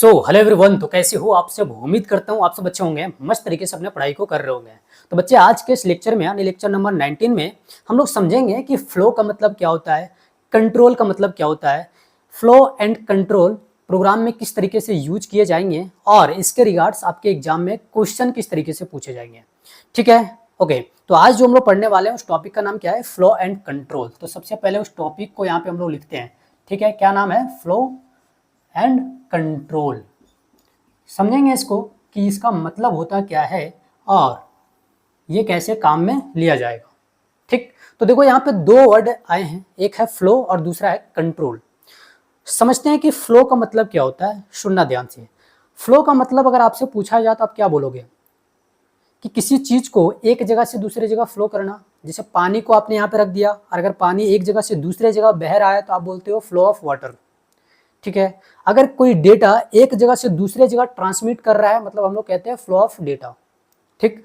Hello everyone. तो कैसे हो आप सब? उम्मीद करता हूँ आप सब अच्छे होंगे, मस्त तरीके से अपने पढ़ाई को कर रहे होंगे। तो बच्चे, आज के इस लेक्चर में यानी लेक्चर नंबर 19 में हम लोग समझेंगे कि फ्लो का मतलब क्या होता है, कंट्रोल का मतलब क्या होता है, फ्लो एंड कंट्रोल प्रोग्राम में किस तरीके से यूज किए जाएंगे और इसके रिगार्ड्स आपके एग्जाम में क्वेश्चन किस तरीके से पूछे जाएंगे। ठीक है, ओके। तो आज जो हम लोग पढ़ने वाले हैं उस टॉपिक का नाम क्या है? Flow and control. तो सबसे पहले उस टॉपिक को यहाँ पे हम लोग लिखते हैं। ठीक है, क्या नाम है? Flow and control. समझेंगे इसको कि इसका मतलब होता क्या है और ये कैसे काम में लिया जाएगा। ठीक, तो देखो यहाँ पे दो वर्ड आए हैं, एक है फ्लो और दूसरा है कंट्रोल। समझते हैं कि फ्लो का मतलब क्या होता है। सुनना ध्यान से। फ्लो का मतलब अगर आपसे पूछा जाए तो आप क्या बोलोगे? कि किसी चीज को एक जगह से दूसरी जगह फ्लो करना। जैसे पानी को आपने यहाँ पे रख दिया और अगर पानी एक जगह से दूसरे जगह बह रहा है तो आप बोलते हो फ्लो ऑफ वाटर। ठीक है, अगर कोई डेटा एक जगह से दूसरे जगह ट्रांसमिट कर रहा है मतलब हम लोग कहते हैं फ्लो ऑफ डेटा। ठीक,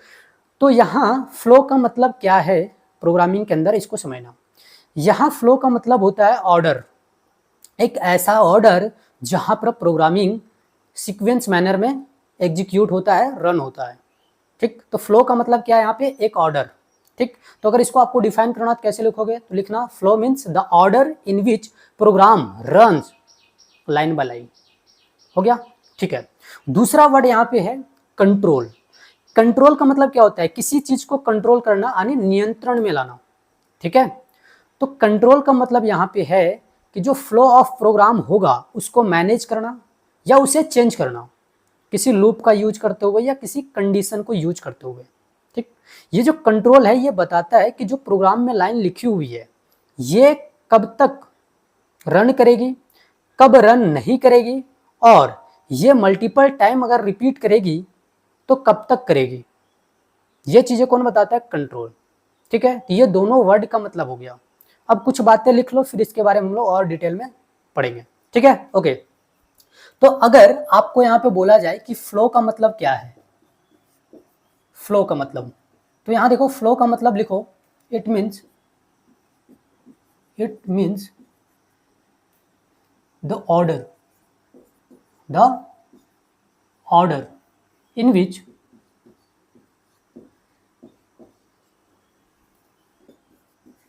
तो यहाँ फ्लो का मतलब क्या है प्रोग्रामिंग के अंदर, इसको समझना। यहाँ फ्लो का मतलब होता है ऑर्डर, एक ऐसा ऑर्डर जहां पर प्रोग्रामिंग सीक्वेंस मैनर में एग्जीक्यूट होता है, रन होता है। ठीक, तो फ्लो का मतलब क्या है यहाँ पे? एक ऑर्डर। ठीक, तो अगर इसको आपको डिफाइन करना तो कैसे लिखोगे? तो लिखना flow means the order in which programme runs line by line. हो गया? ठीक है। दूसरा वर्ड यहाँ पे है कंट्रोल। कंट्रोल का मतलब क्या होता है? किसी चीज को कंट्रोल करना यानी नियंत्रण में लाना। ठीक है, तो कंट्रोल का मतलब यहाँ पे है कि जो फ्लो ऑफ प्रोग्राम होगा उसको मैनेज करना या उसे चेंज करना, किसी लूप का यूज करते हुए या किसी कंडीशन को यूज करते हुए। ठीक, ये जो कंट्रोल है ये बताता है कि जो प्रोग्राम में लाइन लिखी हुई है ये कब तक रन करेगी, कब रन नहीं करेगी और ये मल्टीपल टाइम अगर रिपीट करेगी तो कब तक करेगी। ये चीजें कौन बताता है? कंट्रोल। ठीक है, तो ये दोनों वर्ड का मतलब हो गया। अब कुछ बातें लिख लो, फिर इसके बारे में हम लोग और डिटेल में पढ़ेंगे। ठीक है, ओके। तो अगर आपको यहाँ पे बोला जाए कि फ्लो का मतलब क्या है, फ्लो का मतलब, तो यहाँ देखो फ्लो का मतलब लिखो, it means the order in which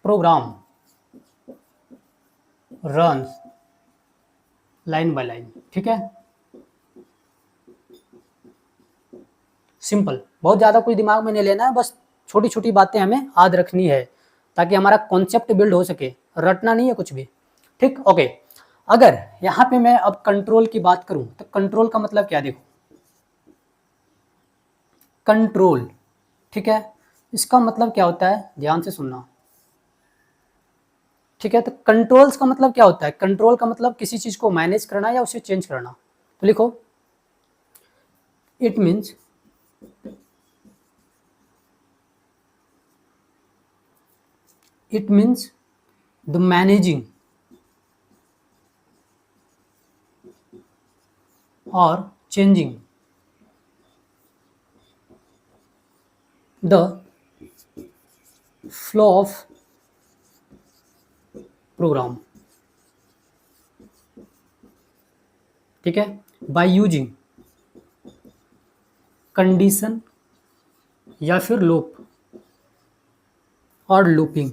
program runs line by line। ठीक है, सिंपल, बहुत ज़्यादा कुछ दिमाग में नहीं लेना है, बस छोटी छोटी बातें हमें याद रखनी है ताकि हमारा कॉन्सेप्ट बिल्ड हो सके, रटना नहीं है कुछ भी। ठीक, ओके। अगर यहाँ पे मैं अब कंट्रोल की बात करूँ तो कंट्रोल का मतलब क्या? देखो कंट्रोल, ठीक है, इसका मतलब क्या होता है? ध्यान से सुनना। ठीक है, तो कंट्रोल्स का मतलब क्या होता है? कंट्रोल का मतलब किसी चीज को मैनेज करना या उसे चेंज करना। तो लिखो इट मीन्स द मैनेजिंग और changing the flow of program. ठीक है, बाय यूजिंग कंडीशन या फिर लूप और लूपिंग।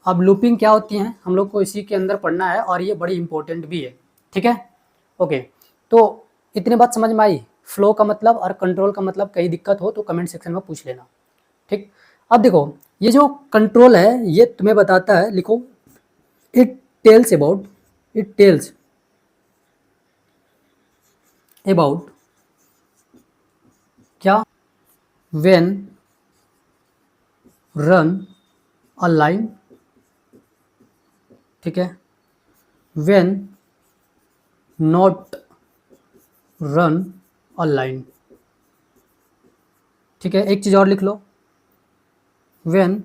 अब लूपिंग क्या होती है हम लोग को इसी के अंदर पढ़ना है और ये बड़ी इंपॉर्टेंट भी है। ठीक है, ओके। तो इतनी बात समझ में आई फ्लो का मतलब और कंट्रोल का मतलब। कहीं दिक्कत हो तो कमेंट सेक्शन में पूछ लेना। ठीक, अब देखो ये जो कंट्रोल है ये तुम्हें बताता है, लिखो इट टेल्स अबाउट क्या? When run a line. ठीक है, when not run a line. ठीक है, एक चीज और लिख लो, व्हेन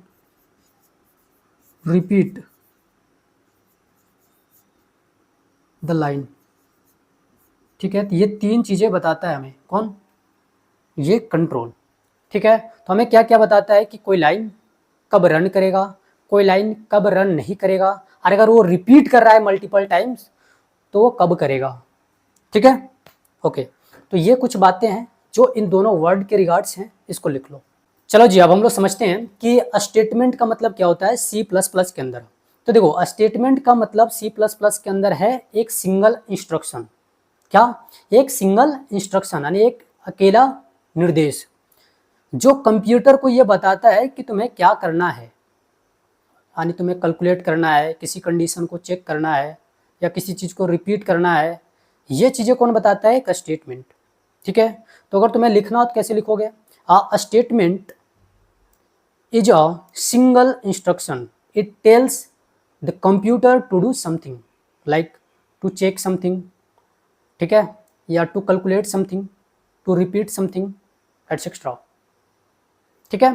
रिपीट द लाइन। ठीक है, तो ये तीन चीजें बताता है हमें कौन? ये कंट्रोल। ठीक है, तो हमें क्या क्या बताता है कि कोई लाइन कब रन करेगा, कोई लाइन कब रन नहीं करेगा, और अगर वो रिपीट कर रहा है मल्टीपल टाइम्स तो वो कब करेगा। ठीक है, ओके। तो ये कुछ बातें हैं जो इन दोनों वर्ड के रिगार्ड्स हैं, इसको लिख लो। चलो जी, अब हम लोग समझते हैं कि स्टेटमेंट का मतलब क्या होता है सी प्लस प्लस के अंदर। तो देखो, स्टेटमेंट का मतलब सी प्लस प्लस के अंदर है एक सिंगल इंस्ट्रक्शन। क्या? एक सिंगल इंस्ट्रक्शन, यानी एक अकेला निर्देश जो कंप्यूटर को ये बताता है कि तुम्हें क्या करना है। यानी तुम्हें कैलकुलेट करना है, किसी कंडीशन को चेक करना है, या किसी चीज़ को रिपीट करना है। ये चीज़ें कौन बताता है? एक स्टेटमेंट। ठीक है, तो अगर तुम्हें लिखना हो तो कैसे लिखोगे? Statement is a single instruction. It tells the computer to do something, like to check something, ठीक है, या to calculate something, to repeat something, etc. ठीक है,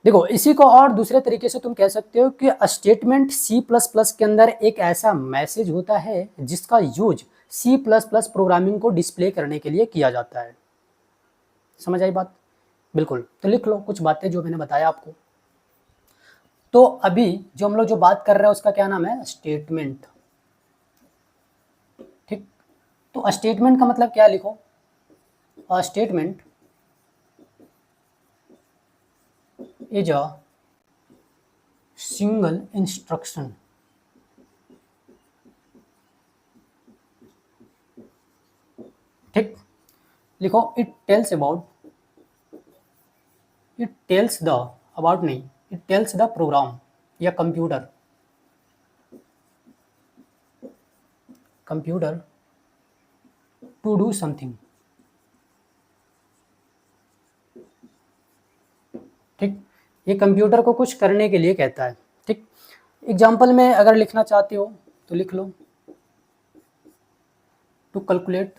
देखो इसी को और दूसरे तरीके से तुम कह सकते हो कि स्टेटमेंट सी प्लस प्लस के अंदर एक ऐसा मैसेज होता है जिसका use C plus plus programming को डिस्प्ले करने के लिए किया जाता है। समझ आई बात? बिल्कुल। तो लिख लो कुछ बातें जो मैंने बताया आपको। तो अभी जो हम लोग जो बात कर रहे हैं उसका क्या नाम है? स्टेटमेंट। ठीक, तो स्टेटमेंट का मतलब क्या? लिखो, statement is a single instruction ठीक, लिखो इट टेल्स द अबाउट नहीं, इट टेल्स द प्रोग्राम या कंप्यूटर टू डू समथिंग। ठीक, ये कंप्यूटर को कुछ करने के लिए कहता है। ठीक, एग्जाम्पल में अगर लिखना चाहते हो तो लिख लो टू कैलकुलेट।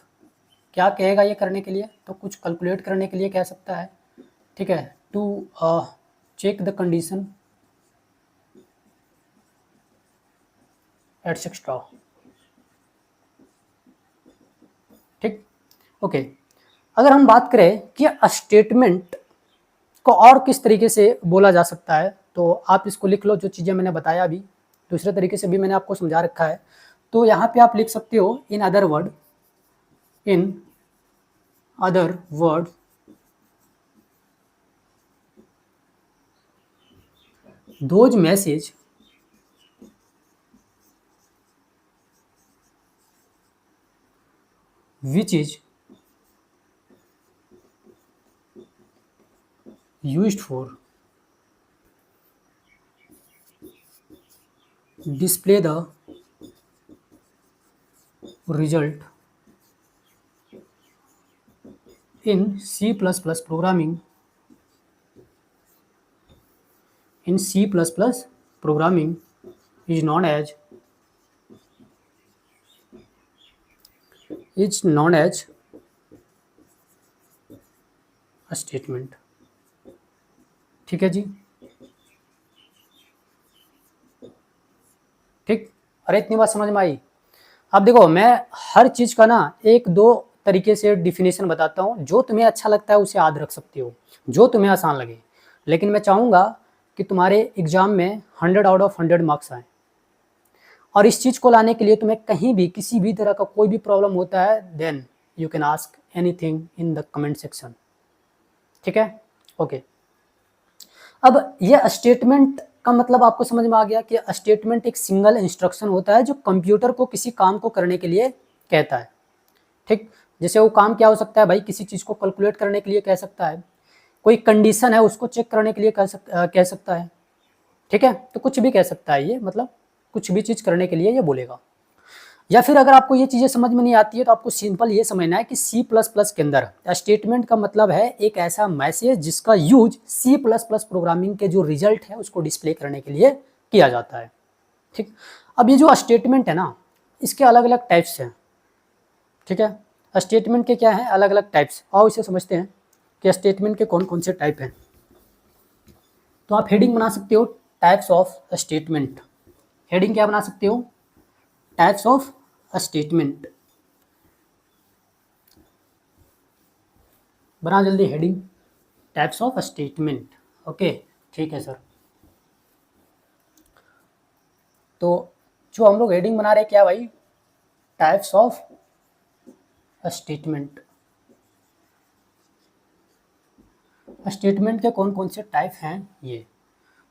क्या कहेगा ये करने के लिए? तो कुछ कैलकुलेट करने के लिए कह सकता है। ठीक है, to check the condition etcetera. ठीक, ओके। अगर हम बात करें कि स्टेटमेंट को और किस तरीके से बोला जा सकता है, तो आप इसको लिख लो, जो चीज़ें मैंने बताया अभी दूसरे तरीके से भी मैंने आपको समझा रखा है। तो यहाँ पे आप लिख सकते हो in other word those message which is used for display the result in C++ programming is known as a statement। ठीक है जी, ठीक। अरे इतनी बात समझ में आई? अब देखो, मैं हर चीज़ का ना एक दो तरीके से डिफिनेशन बताता हूँ, जो तुम्हें अच्छा लगता है उसे याद रख सकते हो, जो तुम्हें आसान लगे। लेकिन मैं चाहूँगा कि तुम्हारे एग्जाम में 100 आउट ऑफ 100 मार्क्स आए, और इस चीज़ को लाने के लिए तुम्हें कहीं भी किसी भी तरह का कोई भी प्रॉब्लम होता है, then you can ask anything in the comment section. ठीक है, ओके। अब ये स्टेटमेंट का मतलब आपको समझ में आ गया कि स्टेटमेंट एक सिंगल इंस्ट्रक्शन होता है जो कंप्यूटर को किसी काम को करने के लिए कहता है। ठीक, जैसे वो काम क्या हो सकता है भाई? किसी चीज़ को कैलकुलेट करने के लिए कह सकता है, कोई कंडीशन है उसको चेक करने के लिए कह सकता है। ठीक है, तो कुछ भी कह सकता है ये, मतलब कुछ भी चीज़ करने के लिए ये बोलेगा। या फिर अगर आपको ये चीज़ें समझ में नहीं आती है तो आपको सिंपल ये समझना है कि सी प्लस प्लस के अंदर स्टेटमेंट का मतलब है एक ऐसा मैसेज जिसका use C plus plus programming के जो रिजल्ट है उसको डिस्प्ले करने के लिए किया जाता है। ठीक, अब ये जो स्टेटमेंट है ना, इसके अलग अलग टाइप्स हैं। ठीक है, स्टेटमेंट के क्या हैं? अलग अलग टाइप्स। आओ इसे समझते हैं कि स्टेटमेंट के कौन कौन से टाइप हैं। तो आप हेडिंग बना सकते हो, टाइप्स ऑफ स्टेटमेंट। हेडिंग क्या बना सकते हो? Types of statement. बना जल्दी heading, types of statement. Okay, ठीक है सर। तो जो हम लोग हेडिंग बना रहे हैं क्या भाई? Types of statement. स्टेटमेंट के कौन कौन से टाइप हैं ये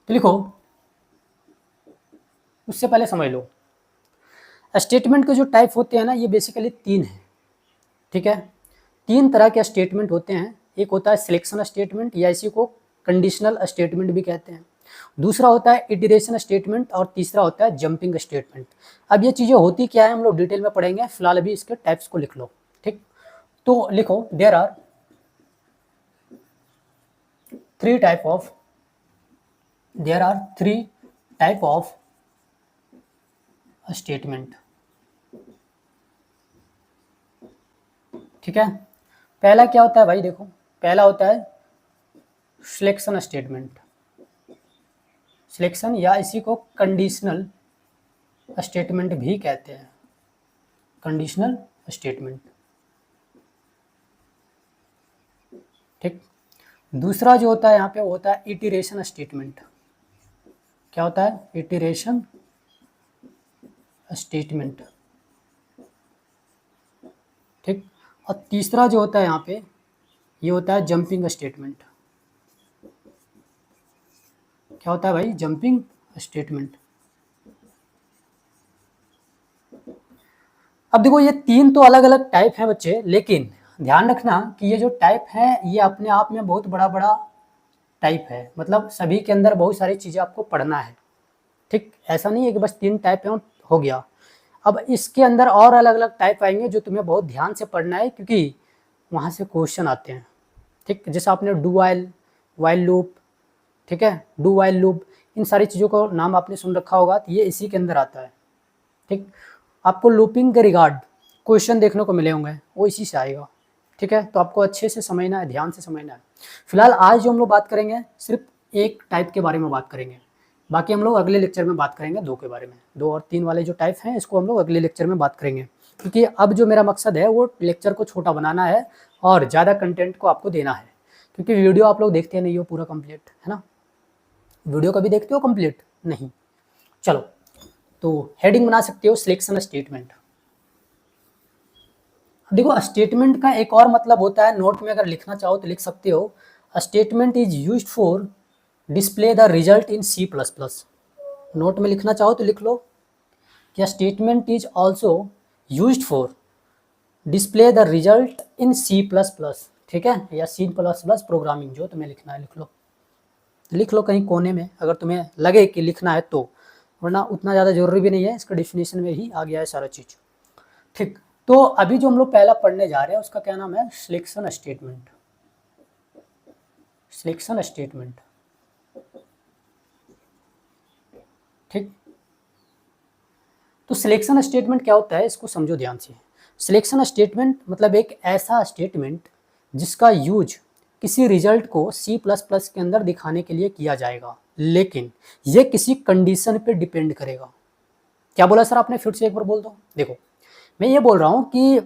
तो लिखो, उससे पहले समझ लो स्टेटमेंट के जो टाइप होते हैं ना ये बेसिकली तीन हैं, ठीक है। तीन तरह के स्टेटमेंट होते हैं, एक होता है सिलेक्शन स्टेटमेंट या इसी को कंडीशनल स्टेटमेंट भी कहते हैं, दूसरा होता है इटरेशन स्टेटमेंट और तीसरा होता है जंपिंग स्टेटमेंट। अब ये चीज़ें होती क्या है हम लोग डिटेल में पढ़ेंगे, फिलहाल अभी इसके टाइप्स को लिख लो, ठीक। तो लिखो there are three type of statement, ठीक है। पहला क्या होता है भाई, देखो पहला होता है सिलेक्शन स्टेटमेंट, सिलेक्शन या इसी को कंडीशनल स्टेटमेंट भी कहते हैं, कंडीशनल स्टेटमेंट, ठीक। दूसरा जो होता है यहाँ पे वो होता है इटरेशन स्टेटमेंट। क्या होता है? इटरेशन स्टेटमेंट, ठीक। और तीसरा जो होता है यहाँ पे ये होता है जंपिंग स्टेटमेंट। क्या होता है भाई? Jumping statement. अब देखो ये तीन तो अलग अलग टाइप हैं बच्चे, लेकिन ध्यान रखना कि ये जो टाइप है ये अपने आप में बहुत बड़ा बड़ा टाइप है, मतलब सभी के अंदर बहुत सारी चीज़ें आपको पढ़ना है, ठीक। ऐसा नहीं है कि बस तीन टाइप है हो गया। अब इसके अंदर और अलग अलग टाइप आएंगे जो तुम्हें बहुत ध्यान से पढ़ना है, क्योंकि वहाँ से क्वेश्चन आते हैं, ठीक। जैसे आपने डू वाइल, वाइल लूप, ठीक है, डू वाइल लूप, इन सारी चीज़ों का नाम आपने सुन रखा होगा, तो ये इसी के अंदर आता है, ठीक। आपको लूपिंग के रिगार्ड क्वेश्चन देखने को मिले होंगे, वो इसी से आएगा, ठीक है। तो आपको अच्छे से समझना है, ध्यान से समझना है। फिलहाल आज जो हम लोग बात करेंगे सिर्फ एक टाइप के बारे में बात करेंगे, बाकी हम लोग अगले लेक्चर में बात करेंगे दो के बारे में। दो और तीन वाले जो टाइप हैं इसको हम लोग अगले लेक्चर में बात करेंगे, क्योंकि अब जो मेरा मकसद है वो लेक्चर को छोटा बनाना है और ज़्यादा कंटेंट को आपको देना है, क्योंकि वीडियो आप लोग देखते नहीं हो पूरा कंप्लीट, है ना। वीडियो कभी देखते हो कंप्लीट? नहीं। चलो, तो हेडिंग बना सकते हो सिलेक्शन स्टेटमेंट। देखो स्टेटमेंट का एक और मतलब होता है, नोट में अगर लिखना चाहो तो लिख सकते हो, statement is used for display the result in C++। Note में लिखना चाहो तो लिख लो कि statement is also used for display the result in C++, ठीक है, या C++ प्रोग्रामिंग, जो तुम्हें लिखना है लिख लो कहीं कोने में अगर तुम्हें लगे कि लिखना है तो, वरना उतना ज़्यादा जरूरी भी नहीं है, इसका डेफिनेशन में ही आ गया है सारा चीज़, ठीक। तो अभी जो हम लोग पहला पढ़ने जा रहे हैं उसका क्या नाम है? Selection statement. सिलेक्शन स्टेटमेंट, ठीक। तो सिलेक्शन स्टेटमेंट क्या होता है इसको समझो ध्यान से। सिलेक्शन स्टेटमेंट मतलब एक ऐसा स्टेटमेंट जिसका यूज किसी रिजल्ट को C++ के अंदर दिखाने के लिए किया जाएगा, लेकिन ये किसी कंडीशन पे डिपेंड करेगा। क्या बोला सर आपने? फिर से एक बार बोल दो। देखो मैं ये बोल रहा हूँ कि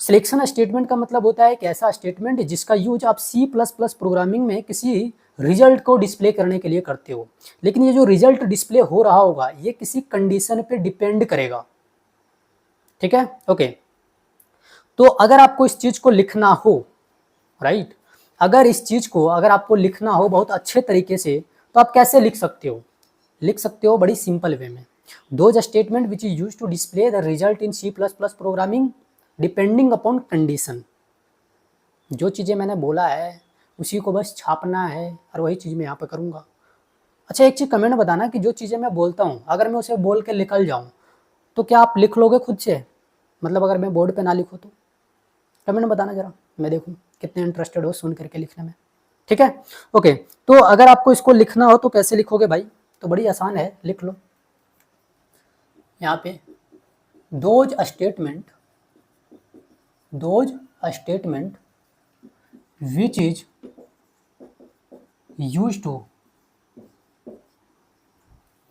सिलेक्शन स्टेटमेंट का मतलब होता है एक ऐसा स्टेटमेंट जिसका यूज आप C++ प्रोग्रामिंग में किसी रिजल्ट को डिस्प्ले करने के लिए करते हो, लेकिन ये जो रिजल्ट डिस्प्ले हो रहा होगा ये किसी कंडीशन पे डिपेंड करेगा, ठीक है, ओके। तो अगर आपको इस चीज को लिखना हो, राइट, अगर इस चीज को अगर आपको लिखना हो बहुत अच्छे तरीके से, तो आप कैसे लिख सकते हो? लिख सकते हो बड़ी सिंपल वे में, those statement which is use to display the result in C++ programming depending upon condition. जो चीज़ें मैंने बोला है उसी को बस छापना है और वही चीज़ मैं यहाँ पे करूँगा। अच्छा एक चीज़ कमेंट बताना कि जो चीज़ें मैं बोलता हूँ अगर मैं उसे बोल के निकल जाऊँ तो क्या आप लिख लोगे खुद से? मतलब अगर मैं बोर्ड पे ना लिखूँ तो कमेंट बताना ज़रा, मैं देखूँ कितने इंटरेस्टेड हो सुन करके लिखने में, ठीक है, ओके। तो अगर आपको इसको लिखना हो तो कैसे लिखोगे भाई? तो बड़ी आसान है, लिख लो यहाँ पे, those statement which is used to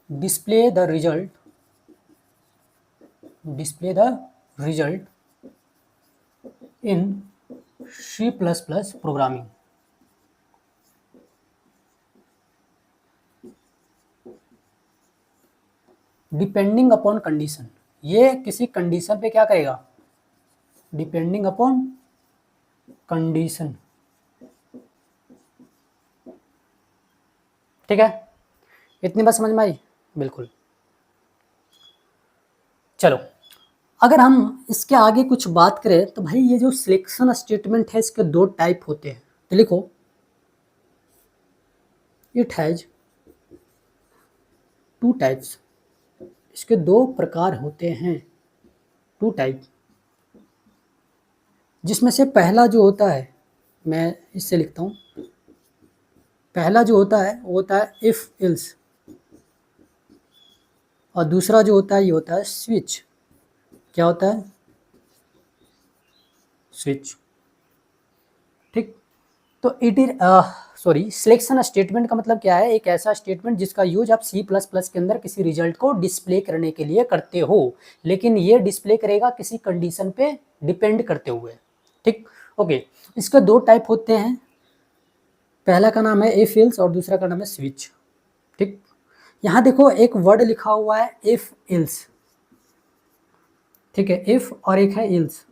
display the result in C++ programming. Depending upon condition, ये किसी कंडीशन पे क्या करेगा? Depending upon condition. ठीक है, इतनी बात समझ में आई? बिल्कुल। चलो, अगर हम इसके आगे कुछ बात करें तो भाई ये जो सिलेक्शन स्टेटमेंट है इसके दो टाइप होते हैं। तो लिखो, इट हैज टू टाइप्स, इसके दो प्रकार होते हैं, टू टाइप। जिसमें से पहला जो होता है, मैं इससे लिखता हूँ, पहला जो होता है वो होता है इफ इल्स, और दूसरा जो होता है ये होता है स्विच। क्या होता है? स्विच। ठीक, तो इट इज सिलेक्शन स्टेटमेंट का मतलब क्या है? एक ऐसा स्टेटमेंट जिसका यूज आप C++ के अंदर किसी रिजल्ट को डिस्प्ले करने के लिए करते हो, लेकिन ये डिस्प्ले करेगा किसी कंडीशन पे डिपेंड करते हुए। ठीक, ओके। इसके दो टाइप होते हैं, पहला का नाम है इफ इल्स और दूसरा का नाम है स्विच। ठीक, यहाँ देखो एक वर्ड लिखा हुआ है इफ इल्स, ठीक है, इफ और एक है इल्स,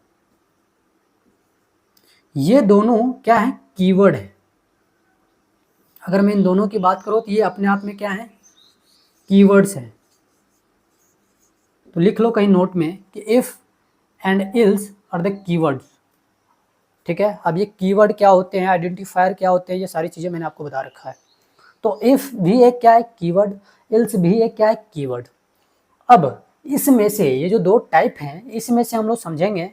ये दोनों क्या है? कीवर्ड है। अगर मैं इन दोनों की बात करूं तो ये अपने आप में क्या है? कीवर्ड्स हैं। तो लिख लो कहीं नोट में कि if and else are the keywords. ठीक है, अब ये कीवर्ड क्या होते हैं, आइडेंटिफायर क्या होते हैं, ये सारी चीज़ें मैंने आपको बता रखा है। तो इफ भी एक क्या है? कीवर्ड। इल्स भी एक क्या है? कीवर्ड। अब इसमें से ये जो दो टाइप हैं, इसमें से हम लोग समझेंगे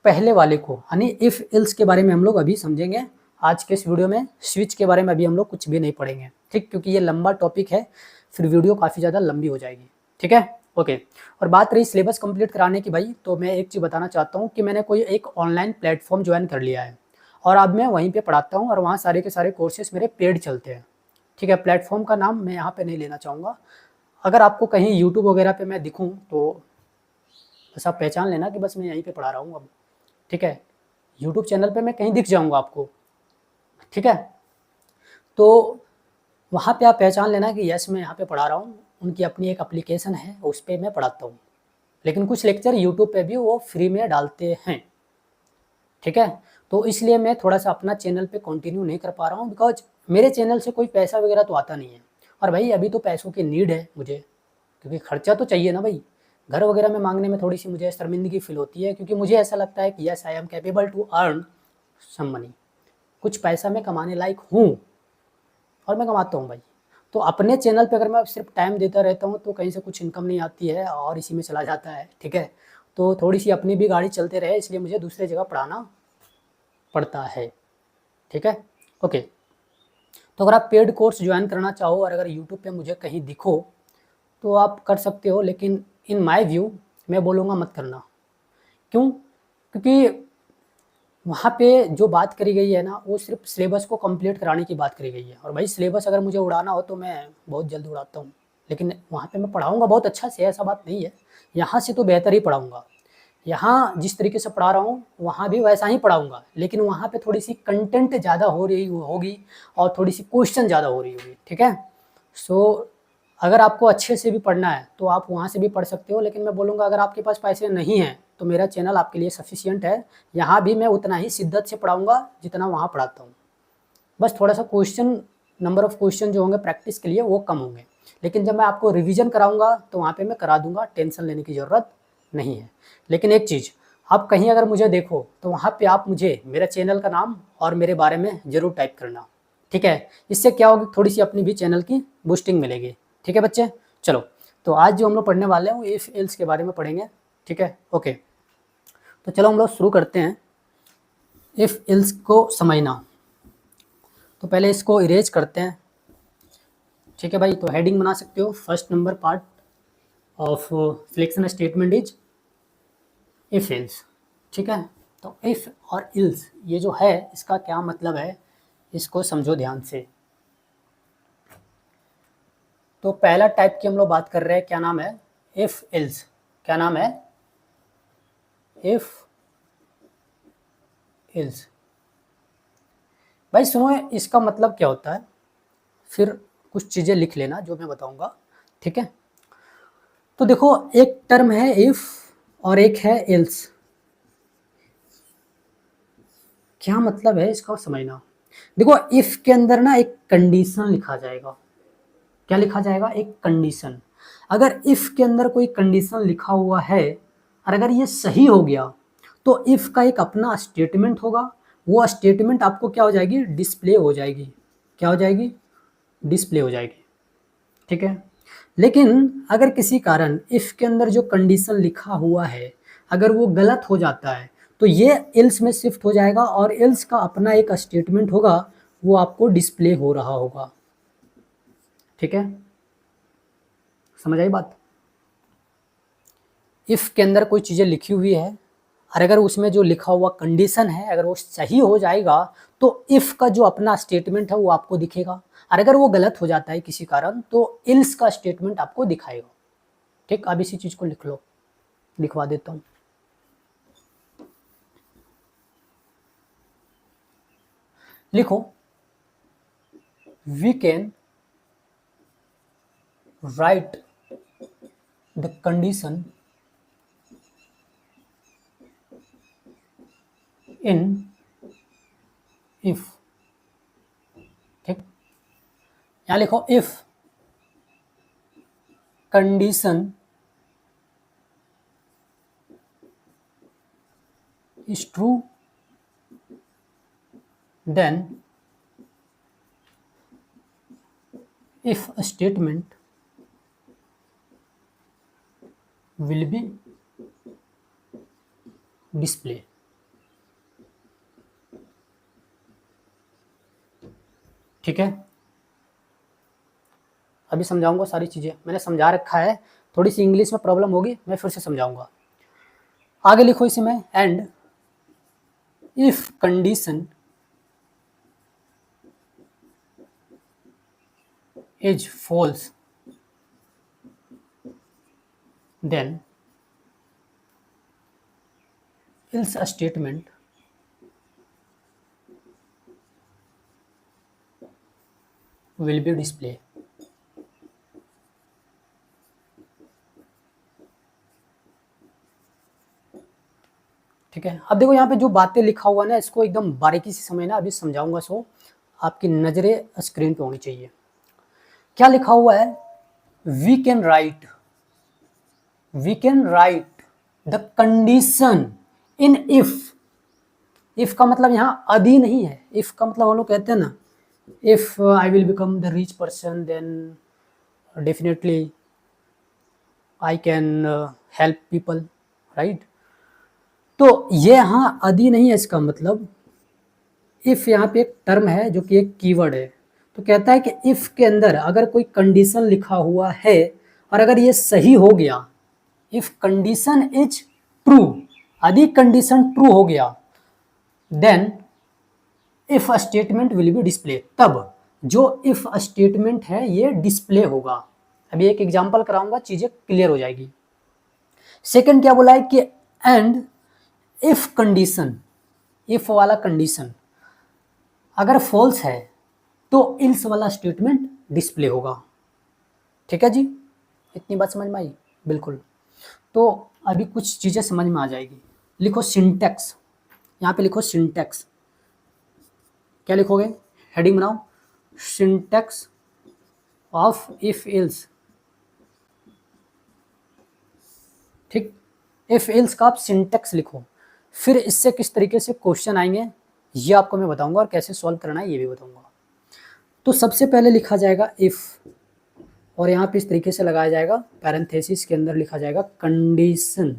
पहले वाले को, यानी इफ इल्स के बारे में हम लोग अभी समझेंगे आज के इस वीडियो में। स्विच के बारे में अभी हम लोग कुछ भी नहीं पढ़ेंगे, ठीक, क्योंकि ये लंबा टॉपिक है, फिर वीडियो काफ़ी ज़्यादा लंबी हो जाएगी। ठीक है, ओके। और बात रही सिलेबस कंप्लीट कराने की भाई, तो मैं एक चीज़ बताना चाहता हूँ कि मैंने कोई एक ऑनलाइन प्लेटफॉर्म ज्वाइन कर लिया है और अब मैं वहीं पे पढ़ाता हूँ, और वहाँ सारे के सारे कोर्सेज मेरे पेड चलते हैं। ठीक है, प्लेटफॉर्म का नाम मैं यहाँ पे नहीं लेना चाहूँगा। अगर आपको कहीं यूट्यूब वगैरह पे मैं दिखूँ तो बस आप पहचान लेना कि बस मैं यहीं पे पढ़ा रहा हूँ अब। ठीक है, यूट्यूब चैनल पे मैं कहीं दिख जाऊँगा आपको। ठीक है, तो वहाँ पे आप पहचान लेना कि यस मैं यहाँ पे पढ़ा रहा हूँ। उनकी अपनी एक एप्लीकेशन है, उस पर मैं पढ़ाता हूँ, लेकिन कुछ लेक्चर यूट्यूब पे भी वो फ्री में डालते हैं। ठीक है, तो इसलिए मैं थोड़ा सा अपना चैनल पे कंटिन्यू नहीं कर पा रहा हूँ, बिकॉज मेरे चैनल से कोई पैसा वगैरह तो आता नहीं है। और भाई अभी तो पैसों की नीड है मुझे, क्योंकि खर्चा तो चाहिए ना भाई। घर वगैरह में मांगने में थोड़ी सी मुझे शर्मिंदगी फील होती है, क्योंकि मुझे ऐसा लगता है कि yes I am capable to earn some money, कुछ पैसा मैं कमाने लायक हूँ, और मैं कमाता हूँ भाई। तो अपने चैनल पे अगर मैं सिर्फ टाइम देता रहता हूँ तो कहीं से कुछ इनकम नहीं आती है और इसी में चला जाता है। ठीक है, तो थोड़ी सी अपनी भी गाड़ी चलते रहे, इसलिए मुझे दूसरे जगह पढ़ाना पड़ता है। ठीक है, ओके। तो अगर आप पेड कोर्स ज्वाइन करना चाहो और अगर यूट्यूब पे मुझे कहीं दिखो तो आप कर सकते हो, लेकिन इन माय व्यू मैं बोलूँगा मत करना। क्यों? क्योंकि वहाँ पे जो बात करी गई है ना, वो सिर्फ सिलेबस को कंप्लीट कराने की बात करी गई है। और भाई सिलेबस अगर मुझे उड़ाना हो तो मैं बहुत जल्द उड़ाता हूँ, लेकिन वहाँ पे मैं पढ़ाऊँगा बहुत अच्छा से, ऐसा बात नहीं है। यहाँ से तो बेहतर ही पढ़ाऊँगा। यहाँ जिस तरीके से पढ़ा रहा हूँ वहाँ भी वैसा ही पढ़ाऊँगा, लेकिन वहाँ पे थोड़ी सी कंटेंट ज़्यादा हो रही होगी और थोड़ी सी क्वेश्चन ज़्यादा हो रही होगी। ठीक है, सो अगर आपको अच्छे से भी पढ़ना है तो आप वहाँ से भी पढ़ सकते हो, लेकिन मैं बोलूँगा अगर आपके पास पैसे नहीं हैं तो मेरा चैनल आपके लिए सफिशिएंट है। यहाँ भी मैं उतना ही शिद्दत से पढ़ाऊँगा जितना वहाँ पढ़ाता हूँ, बस थोड़ा सा क्वेश्चन, नंबर ऑफ़ क्वेश्चन जो होंगे प्रैक्टिस के लिए वो कम होंगे। लेकिन जब मैं आपको रिवीजन कराऊंगा तो वहाँ पे मैं करा दूंगा, टेंशन लेने की ज़रूरत नहीं है। लेकिन एक चीज़, आप कहीं अगर मुझे देखो तो वहाँ पे आप मुझे मेरा चैनल का नाम और मेरे बारे में ज़रूर टाइप करना। ठीक है, इससे क्या होगी, थोड़ी सी अपनी भी चैनल की बूस्टिंग मिलेगी। ठीक है बच्चे, चलो, तो आज जो हम लोग पढ़ने वाले हैं वो इफ एल्स के बारे में पढ़ेंगे। ठीक है, ओके। तो चलो हम लोग शुरू करते हैं इफ एल्स को समझना। तो पहले इसको इरेज करते हैं। ठीक है भाई, तो हेडिंग बना सकते हो, first number part of selection statement is if else. ठीक है, तो इफ और इल्स ये जो है इसका क्या मतलब है, इसको समझो ध्यान से। तो पहला टाइप की हम लोग बात कर रहे हैं, क्या नाम है, इफ इल्स। क्या नाम है, इफ इल्स। भाई सुनो, इसका मतलब क्या होता है, फिर कुछ चीज़ें लिख लेना जो मैं बताऊंगा। ठीक है, तो देखो एक टर्म है इफ और एक है इल्स। क्या मतलब है इसका समझना। देखो इफ के अंदर ना एक कंडीशन लिखा जाएगा। क्या लिखा जाएगा? एक कंडीशन। अगर इफ के अंदर कोई कंडीशन लिखा हुआ है और अगर ये सही हो गया तो इफ का एक अपना स्टेटमेंट होगा। वो स्टेटमेंट आपको क्या हो जाएगी? डिस्प्ले हो जाएगी। क्या हो जाएगी? डिस्प्ले हो जाएगी। ठीक है। लेकिन अगर किसी कारण इफ के अंदर जो कंडीशन लिखा हुआ है अगर वो गलत हो जाता है तो ये एल्स में शिफ्ट हो जाएगा और एल्स का अपना एक स्टेटमेंट होगा, वो आपको डिस्प्ले हो रहा होगा। ठीक है, समझ आई बात। इफ के अंदर कोई चीज़ें लिखी हुई है और अगर उसमें जो लिखा हुआ कंडीशन है अगर वो सही हो जाएगा तो इफ का जो अपना स्टेटमेंट है वो आपको दिखेगा, और अगर वो गलत हो जाता है किसी कारण तो इल्स का स्टेटमेंट आपको दिखाएगा। ठीक, अब इसी चीज को लिख लो, लिखवा देता हूं। लिखो we can write the condition in if. ठीक, यहां लिखो if condition is true then if a statement will be display। ठीक है, अभी समझाऊंगा सारी चीजें, मैंने समझा रखा है, थोड़ी सी इंग्लिश में प्रॉब्लम होगी, मैं फिर से समझाऊंगा। आगे लिखो इसी में and if condition is false then else a statement will be display। ठीक है, अब देखो यहाँ पे जो बातें लिखा हुआ ना इसको एकदम बारीकी से समझना, अभी समझाऊंगा, सो आपकी नजरें स्क्रीन पे होनी चाहिए। क्या लिखा हुआ है? We can write the condition in if. If का मतलब यहाँ अदी नहीं है, इफ का मतलब हम लोग कहते हैं ना, if I will become the rich person then definitely I can help people, right. तो ये यहाँ अदी नहीं है, इसका मतलब इफ यहाँ पे एक टर्म है जो कि एक कीवर्ड है। तो कहता है कि इफ के अंदर अगर कोई कंडीशन लिखा हुआ है और अगर ये सही हो गया, इफ कंडीशन इज ट्रू, यदि कंडीशन ट्रू हो गया, then if statement will be display, तब जो इफ स्टेटमेंट है ये डिस्प्ले होगा। अभी एक एग्जांपल कराऊंगा, चीजें क्लियर हो जाएगी। सेकंड क्या बोला है कि एंड इफ कंडीशन, इफ वाला कंडीशन अगर फॉल्स है तो इल्स वाला स्टेटमेंट डिस्प्ले होगा। ठीक है जी, इतनी बात समझ में आई? बिल्कुल। तो अभी कुछ चीज़ें समझ में आ जाएगी। लिखो सिंटैक्स, यहाँ पे लिखो सिंटैक्स। क्या लिखोगे? हेडिंग बनाओ, सिंटैक्स ऑफ इफ इल्स। ठीक, इफ इल्स का आप सिंटैक्स लिखो, फिर इससे किस तरीके से क्वेश्चन आएंगे ये आपको मैं बताऊंगा और कैसे सॉल्व करना है ये भी बताऊंगा। तो सबसे पहले लिखा जाएगा इफ, और यहाँ पे इस तरीके से लगाया जाएगा, पैरेंथेसिस के अंदर लिखा जाएगा कंडीशन,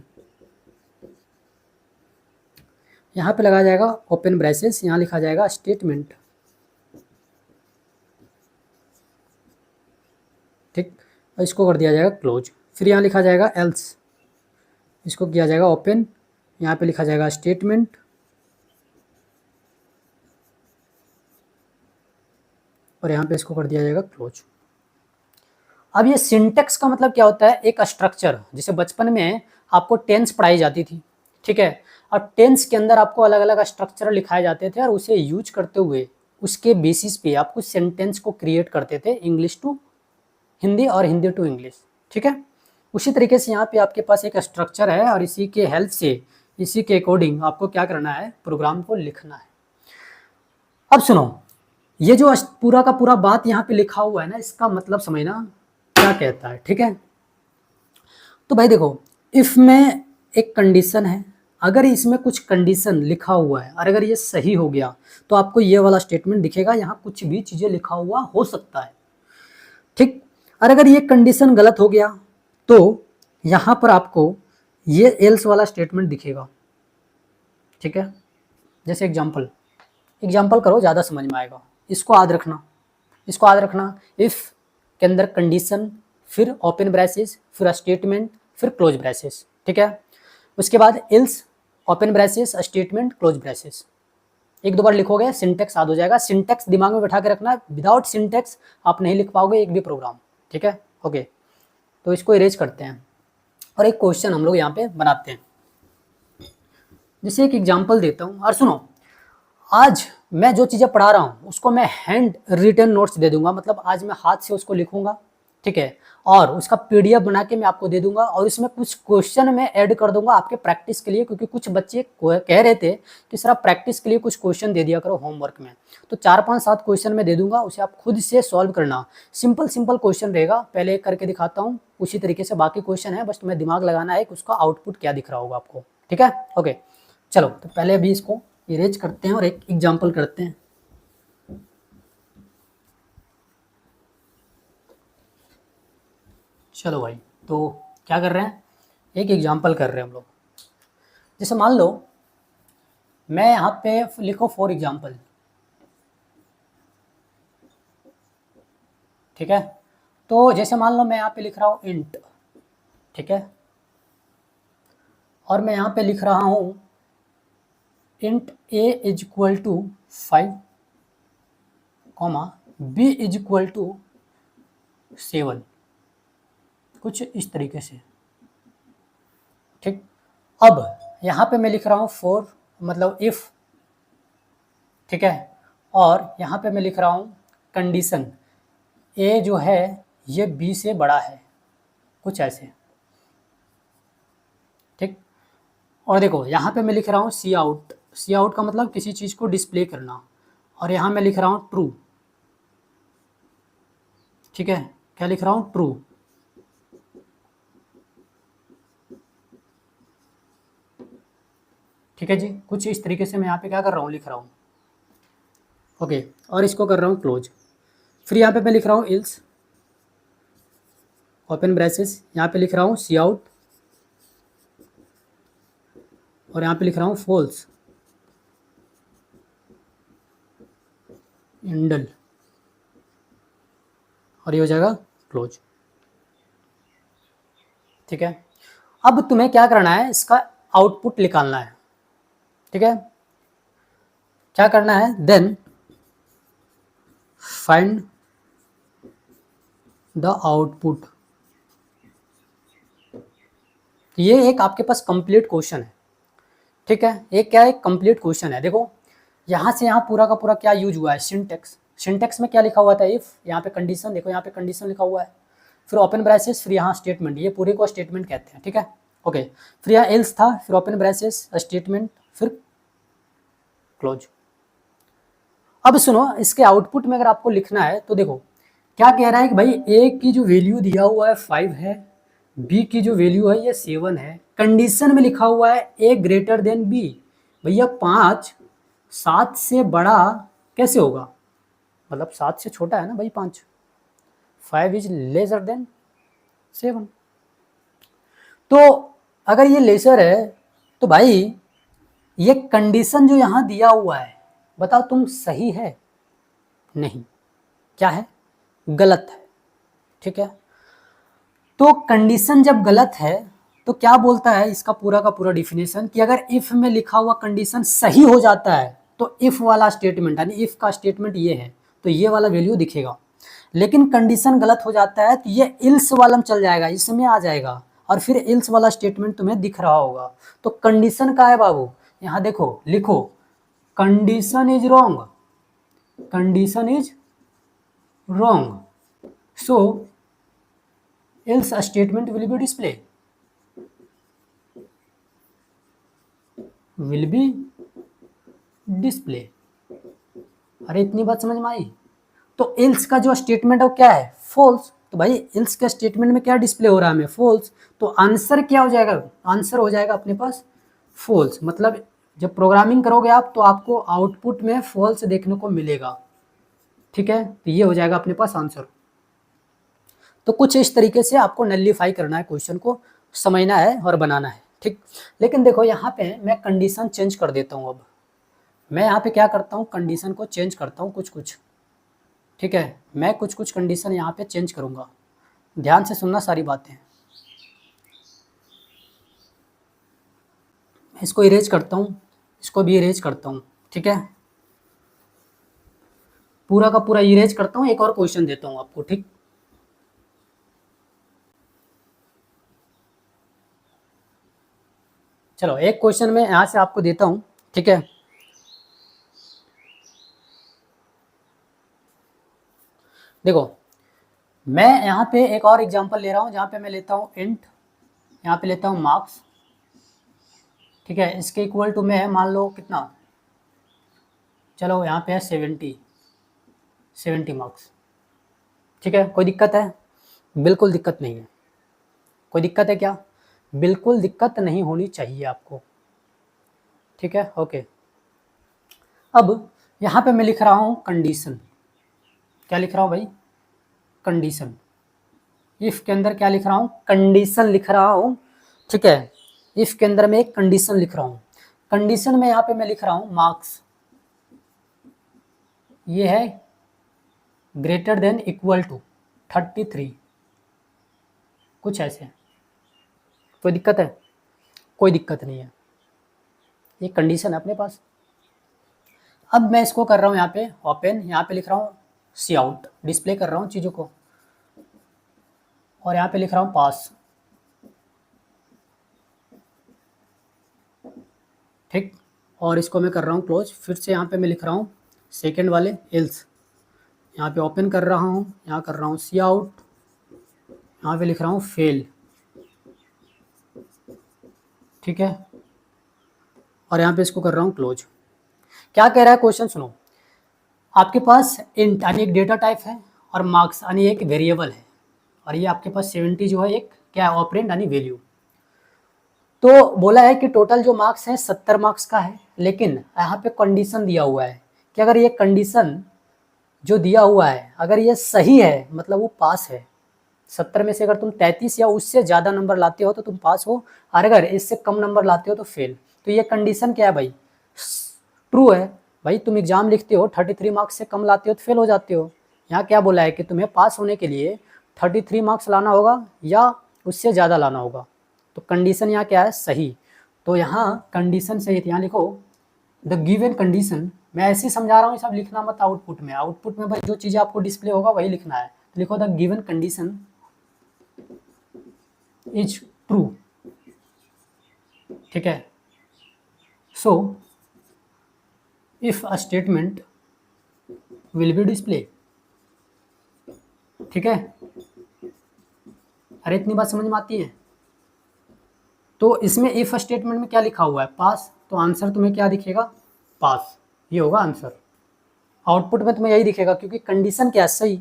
यहाँ पे लगाया जाएगा ओपन ब्रेसेस, यहाँ लिखा जाएगा स्टेटमेंट। ठीक, और इसको कर दिया जाएगा क्लोज, फिर यहाँ लिखा जाएगा एल्स, इसको किया जाएगा ओपन, यहाँ पे लिखा जाएगा स्टेटमेंट, और यहाँ पे इसको कर दिया जाएगा क्लोज। अब ये सिंटेक्स का मतलब क्या होता है? एक स्ट्रक्चर, जैसे बचपन में आपको टेंस पढ़ाई जाती थी, ठीक है, और टेंस के अंदर आपको अलग अलग स्ट्रक्चर लिखाए जाते थे और उसे यूज करते हुए उसके बेसिस पे आप कुछ सेंटेंस को क्रिएट करते थे, इंग्लिश टू हिंदी और हिंदी टू इंग्लिश। ठीक है, उसी तरीके से यहाँ पे आपके पास एक स्ट्रक्चर है और इसी के हेल्प से, इसी के अकॉर्डिंग आपको क्या करना है? प्रोग्राम को लिखना है। अब सुनो, ये जो पूरा का पूरा बात यहाँ पे लिखा हुआ है ना, इसका मतलब समझना क्या कहता है, ठीक है। तो भाई देखो, इफ में एक कंडीशन है, अगर इसमें कुछ कंडीशन लिखा हुआ है और अगर ये सही हो गया तो आपको ये वाला स्टेटमेंट दिखेगा, यहाँ कुछ भी चीजें लिखा हुआ हो सकता है, ठीक। और अगर ये कंडीशन गलत हो गया तो यहाँ पर आपको ये एल्स वाला स्टेटमेंट दिखेगा, ठीक है। जैसे एग्जाम्पल करो, ज़्यादा समझ में आएगा। इसको याद रखना, इफ़ के अंदर कंडीशन, फिर ओपन ब्रेसेस, फिर स्टेटमेंट, फिर क्लोज ब्रेसेस, ठीक है। उसके बाद else, open braces, statement, close braces. एक दो बार लिखोगे सिंटेक्स याद हो जाएगा। सिंटेक्स दिमाग में बैठा के रखना, विदाउट सिंटेक्स आप नहीं लिख पाओगे एक भी प्रोग्राम, ठीक है। ओके, तो इसको इरेज करते हैं और एक क्वेश्चन हम लोग यहाँ पे बनाते हैं। जैसे एक एग्जाम्पल देता हूँ और सुनो, आज मैं जो चीज़ें पढ़ा रहा हूँ उसको मैं हैंड रिटन नोट्स दे दूंगा, मतलब आज मैं हाथ से उसको लिखूंगा, ठीक है, और उसका पीडीएफ बना के मैं आपको दे दूंगा और इसमें कुछ क्वेश्चन मैं ऐड कर दूंगा आपके प्रैक्टिस के लिए, क्योंकि कुछ बच्चे कह रहे थे कि सर आप प्रैक्टिस के लिए कुछ क्वेश्चन दे दिया करो होमवर्क में। तो 4 5 7 क्वेश्चन मैं दे दूंगा, उसे आप खुद से सॉल्व करना। सिंपल क्वेश्चन रहेगा, पहले एक करके दिखाता हूँ, उसी तरीके से बाकी क्वेश्चन है, बस तुम्हें दिमाग लगाना है कि उसका आउटपुट क्या दिख रहा होगा आपको, ठीक है। ओके चलो, तो पहले अभी इसको इरेज करते हैं और एक एग्जाम्पल करते हैं। चलो भाई, तो क्या कर रहे हैं, एक एग्जाम्पल कर रहे हैं हम लोग। जैसे मान लो मैं यहाँ पे लिखो फॉर एग्जाम्पल, ठीक है। तो जैसे मान लो मैं यहाँ पे लिख रहा हूँ इंट, ठीक है, और मैं यहाँ पे लिख रहा हूँ int a is equal to 5, b is equal to 7, कुछ इस तरीके से, ठीक। अब यहाँ पे मैं लिख रहा हूँ फॉर, मतलब इफ, ठीक है, और यहाँ पे मैं लिख रहा हूँ कंडीशन a जो है ये b से बड़ा है, कुछ ऐसे, ठीक। और देखो यहाँ पे मैं लिख रहा हूँ सी आउट का मतलब किसी चीज़ को डिस्प्ले करना, और यहाँ मैं लिख रहा हूँ ट्रू, ठीक है। क्या लिख रहा हूँ, ट्रू, ठीक है जी। कुछ इस तरीके से मैं यहाँ पे क्या कर रहा हूँ, लिख रहा हूँ, ओके। और इसको कर रहा हूँ क्लोज। फिर यहाँ पे मैं लिख रहा हूँ इल्स, ओपन ब्रेसेस, यहाँ पे लिख रहा हूँ सी आउट, और यहाँ पे लिख रहा हूँ फॉल्स इंडल, और ये हो जाएगा क्लोज, ठीक है। अब तुम्हें क्या करना है, इसका आउटपुट निकालना है, ठीक है। क्या करना है, देन फाइंड द आउटपुट। ये एक आपके पास कंप्लीट क्वेश्चन है, ठीक है। एक क्या है, कंप्लीट क्वेश्चन है। देखो यहाँ से यहाँ पूरा का पूरा क्या यूज हुआ है, सिंटेक्स में क्या लिखा हुआ था, इफ, यहाँ पे कंडीशन, देखो यहाँ पे कंडीशन लिखा हुआ है, फिर ओपन ब्रेसेस, फिर यहाँ स्टेटमेंट, ये पूरे को स्टेटमेंट कहते हैं, ठीक है। ओके, फिर यहाँ एल्स था, फिर ओपन ब्रेसेस, स्टेटमेंट, फिर क्लोज। अब सुनो, इसके आउटपुट में अगर आपको लिखना है तो देखो क्या कह रहा है कि भाई ए की जो वैल्यू दिया हुआ है 5 है, बी की जो वैल्यू है ये 7 है, कंडीशन में लिखा हुआ है ए ग्रेटर देन बी। भैया 5 7 से बड़ा कैसे होगा, मतलब 7 से छोटा है ना भाई 5, 5 इज लेसर देन 7। तो अगर ये लेसर है तो भाई ये कंडीशन जो यहाँ दिया हुआ है, बताओ तुम सही है, नहीं, क्या है, गलत है, ठीक है। तो कंडीशन जब गलत है तो क्या बोलता है, इसका पूरा का पूरा डिफिनेशन, कि अगर इफ में लिखा हुआ कंडीशन सही हो जाता है तो इफ वाला स्टेटमेंट, यानी इफ का स्टेटमेंट ये है तो ये वाला वैल्यू दिखेगा। लेकिन कंडीशन गलत हो जाता है तो ये इल्स वाला में चल जाएगा, इसमें आ जाएगा, और फिर इल्स वाला स्टेटमेंट तुम्हें दिख रहा होगा। तो कंडीशन का है बाबू, यहाँ देखो, लिखो condition is wrong, condition is wrong, so else a statement will be display, अरे इतनी बात समझ में आई। तो एल्स का जो स्टेटमेंट है वो क्या है, फॉल्स। तो भाई एल्स के स्टेटमेंट में क्या डिस्प्ले हो रहा है हमें, फॉल्स। तो आंसर क्या हो जाएगा, आंसर हो जाएगा अपने पास फॉल्स। मतलब जब प्रोग्रामिंग करोगे आप तो आपको आउटपुट में फॉल्स देखने को मिलेगा, ठीक है। तो ये हो जाएगा अपने पास आंसर। तो कुछ इस तरीके से आपको नलिफाई करना है, क्वेश्चन को समझना है और बनाना है, ठीक। लेकिन देखो यहाँ पे मैं कंडीशन चेंज कर देता हूँ। अब मैं यहाँ पे क्या करता हूँ, कंडीशन को चेंज करता हूँ कुछ कुछ, ठीक है। मैं कुछ कुछ कंडीशन यहाँ पे चेंज करूँगा, ध्यान से सुनना सारी बातें। इसको इरेज करता हूँ, इसको भी इरेज करता हूँ, ठीक है। पूरा का पूरा इरेज करता हूँ, एक और क्वेश्चन देता हूँ आपको, ठीक। चलो एक क्वेश्चन मैं यहाँ से आपको देता हूँ, ठीक है। देखो मैं यहाँ पे एक और एग्जांपल ले रहा हूँ, जहाँ पे मैं लेता हूँ इंट, यहाँ पे लेता हूँ मार्क्स, ठीक है। इसके इक्वल टू में मान लो कितना, चलो यहाँ पे है 70 मार्क्स, ठीक है। कोई दिक्कत है, बिल्कुल दिक्कत नहीं है। कोई दिक्कत है क्या, बिल्कुल दिक्कत नहीं होनी चाहिए आपको, ठीक है, ओके। अब यहाँ पे मैं लिख रहा हूँ कंडीशन, क्या लिख रहा हूँ भाई, कंडीशन। इफ के अंदर क्या लिख रहा हूँ, कंडीशन लिख रहा हूँ, ठीक है। इफ के अंदर मैं एक कंडीशन लिख रहा हूँ। कंडीशन में यहाँ पे मैं लिख रहा हूँ मार्क्स, ये है ग्रेटर देन इक्वल टू 33, कुछ ऐसे। कोई दिक्कत है, कोई दिक्कत नहीं है, ये कंडीशन है अपने पास। अब मैं इसको कर रहा हूँ यहाँ पे ओपन, यहाँ पे लिख रहा हूँ सी आउट, डिस्प्ले कर रहा हूँ चीज़ों को, और यहाँ पे लिख रहा हूँ पास, ठीक। और इसको मैं कर रहा हूँ क्लोज। फिर से यहाँ पे मैं लिख रहा हूँ सेकेंड वाले एल्स, यहाँ पे ओपन कर रहा हूँ, यहाँ कर रहा हूँ सी आउट, यहाँ पे लिख रहा हूँ फेल, ठीक है। और यहाँ पे इसको कर रहा हूँ क्लोज। क्या कह रहा है क्वेश्चन सुनो, आपके पास इंट यानी एक डेटा टाइप है, और मार्क्स यानी एक वेरिएबल है, और ये आपके पास 70 जो है एक क्या है, ऑपरेंड यानी वैल्यू। तो बोला है कि टोटल जो मार्क्स है 70 मार्क्स का है, लेकिन यहाँ पे कंडीशन दिया हुआ है कि अगर ये कंडीशन जो दिया हुआ है अगर ये सही है मतलब वो पास है। 70 में से अगर तुम 33 या उससे ज़्यादा नंबर लाते हो तो तुम पास हो, और अगर इससे कम नंबर लाते हो तो फेल। तो ये कंडीशन क्या है भाई, ट्रू है। भाई तुम एग्जाम लिखते हो 33 मार्क्स से कम लाते हो तो फेल हो जाते हो। यहाँ क्या बोला है कि तुम्हें पास होने के लिए 33 मार्क्स लाना होगा या उससे ज़्यादा लाना होगा। तो कंडीशन यहाँ क्या है, सही। तो यहाँ कंडीशन सही, यहाँ लिखो द गिवन कंडीशन। मैं ऐसे ही समझा रहा हूँ, सब लिखना मत आउटपुट में। आउटपुट में भाई जो चीज़ें आपको डिस्प्ले होगा वही लिखना है। तो लिखो the given condition is true, ठीक है। So if a statement will be display, ठीक है। अरे इतनी बात समझ में आती है। तो इसमें इफ स्टेटमेंट में क्या लिखा हुआ है, पास। तो आंसर तुम्हें क्या दिखेगा, पास, ये होगा आंसर। आउटपुट में तुम्हें यही दिखेगा, क्योंकि कंडीशन क्या है, सही।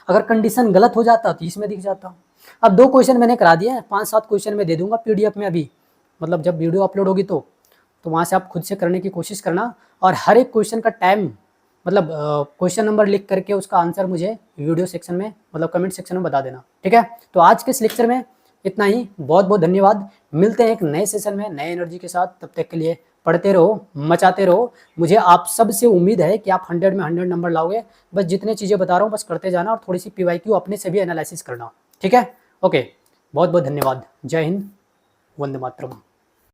अगर कंडीशन गलत हो जाता तो इसमें दिख जाता। अब 2 क्वेश्चन मैंने करा दिए हैं, 5-7 क्वेश्चन मैं दे दूंगा पीडीएफ में अभी, मतलब जब वीडियो अपलोड होगी तो वहाँ से आप खुद से करने की कोशिश करना। और हर एक क्वेश्चन का टाइम मतलब क्वेश्चन नंबर लिख करके उसका आंसर मुझे वीडियो सेक्शन में मतलब कमेंट सेक्शन में बता देना, ठीक है। तो आज के इस लेक्चर में इतना ही, बहुत बहुत धन्यवाद। मिलते हैं एक नए सेशन में नए एनर्जी के साथ, तब तक के लिए पढ़ते रहो, मचाते रहो। मुझे आप सब से उम्मीद है कि आप 100 में 100 नंबर लाओगे। बस जितने चीज़ें बता रहा हूँ बस करते जाना, और थोड़ी सी PYQ अपने से भी एनालिसिस करना, ठीक है। ओके, बहुत बहुत धन्यवाद। जय हिंद, वंदे मातरम।